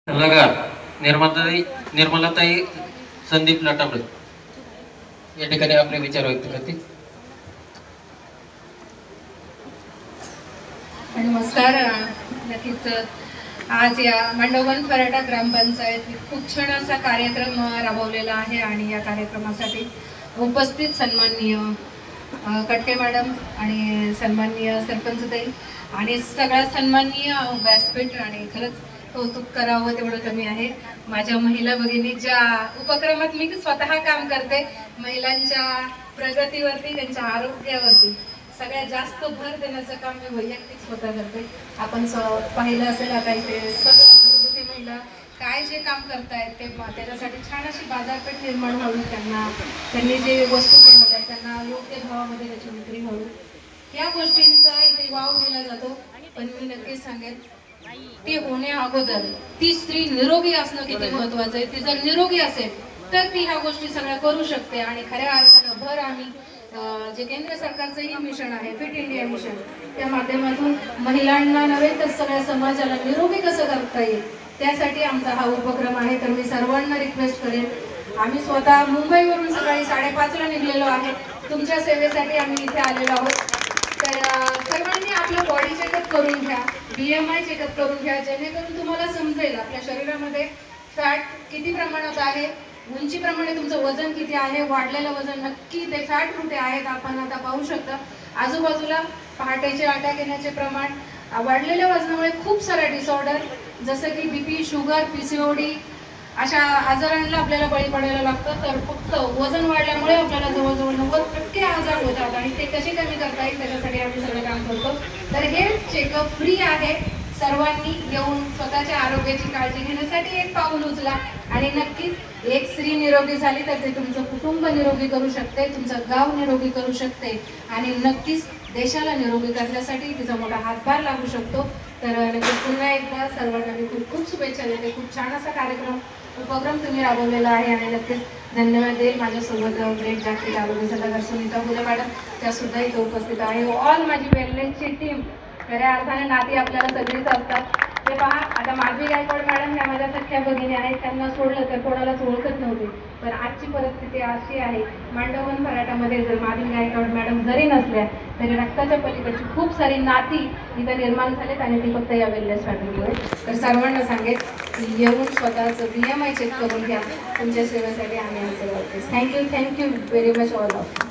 लगार निर्मलाताई संदीप लाटाबळे या ठिकाणी आपले विचार व्यक्त करतील. नमस्कार. नक्कीच आज या मांडवगण फराटा ग्रामपंचायत खूप छान असा कार्यक्रम राबवलेला आहे आणि या कार्यक्रमासाठी उपस्थित सन्माननीय कटके मॅडम आणि सन्माननीय सरपंचताई आणि सगळ्या सन्माननीय व्यासपीठ आणि खरंच कौतुक करावं तेवढं कमी आहे. माझ्या महिला भगिनी ज्या उपक्रमात मी स्वतः काम करते, महिलांच्या प्रगतीवरती, त्यांच्या आरोग्यावरती सगळ्यात जास्त भर देण्याचं काम मी वैयक्तिक स्वतः करते. आपण पाहिलं असेल आता इथे सगळ्या महिला काय जे काम करतायत ते त्याच्यासाठी छान अशी बाजारपेठ निर्माण व्हावी, त्यांनी जे वस्तू बनवल्या त्यांना योग्य भावामध्ये त्याची विक्री व्हावी, या गोष्टींचा इथे वाव दिला जातो. पण मी नक्कीच सांगेन ती होण्या अगोदर ती स्त्री निरोगी असणं किती महत्वाचं आहे. ती जर निरोगी असेल तर ती ह्या गोष्टी सगळ्या करू शकते. आणि खऱ्या अर्थानं भर आम्ही जे केंद्र सरकारचंही मिशन आहे फिट इंडिया मिशन, त्या माध्यमातून महिलांना नव्हे तर सगळ्या समाजाला निरोगी कसं करता येईल त्यासाठी आमचा हा उपक्रम आहे. तर मी सर्वांना रिक्वेस्ट करेन, आम्ही स्वतः मुंबईवरून सकाळी 5:30ला निघलेलो आहे, तुमच्या सेवेसाठी आम्ही इथे आलेलो आहोत. तर सर्वांनी आपलं बॉडी चेकअप करून घ्या, BMI चेकअप करून घ्या, जेणेकरून तुम्हाला समजेल आपल्या शरीरामध्ये फॅट किती प्रमाणात आहे, उंचीप्रमाणे तुमचं वजन किती आहे, वाढलेलं वजन नक्की ते फॅट कुठे आहेत आपण आता पाहू शकता. आजूबाजूला पहाटेचे अटॅक येण्याचे प्रमाण, वाढलेल्या वजनामुळे खूप सारे डिसऑर्डर जसं की BP, शुगर, PCOD अशा आजारांना आपल्याला बळी पडायला लागतं. तर फक्त वजन वाढल्यामुळे आपल्याला जवळजवळ 90% आजार होतात आणि ते कसे कमी करता येईल त्याच्यासाठी आम्ही सगळं काम करतो. तर हे चेकअप फ्री आहे. सर्वांनी येऊन स्वतःच्या आरोग्याची काळजी घेण्यासाठी एक पाऊल उचला आणि नक्कीच एक स्त्री निरोगी झाली तर ते तुमचं कुटुंब निरोगी करू शकते, तुमचं गाव निरोगी करू शकते आणि नक्कीच देशाला निरोगी करण्यासाठी तिचा मोठा हातभार लागू शकतो. तर नक्कीच पुन्हा एकदा सर्वांना मी खूप खूप शुभेच्छा देते. खूप छान असा उपक्रम तुम्ही राबवलेला आहे आणि नक्कीच धन्यवाद देईल. माझ्यासोबत ग्रेट जागतिक आरोग्य सल्लागार सुनीता फुले मॅडम त्या सुद्धा इथे उपस्थित आहे. ऑल माझी वेलनेसची टीम, खऱ्या अर्थाने नाती आपल्याला सगळीच असतात. ते पहा, आता माधवी गायकवाड मॅडम ह्या माझ्या सख्या भगिनी आहेत, त्यांना सोडलं तर कोणालाच ओळखत नव्हते. पण आजची परिस्थिती अशी आहे, मांडवगण फराटामध्ये जर माधवी गायकवाड मॅडम जरी नसल्या तरी रक्ताच्या पलीकडची खूप सारी नाती इथं निर्माण झालेत आणि ती फक्त या वेलनेस फॅमिलीमुळे. तर सर्वांना सांगेल की येऊन स्वतःचं BMI चेक करून घ्या, तुमच्या सेवेसाठी आम्ही आमचं thank you very much all of.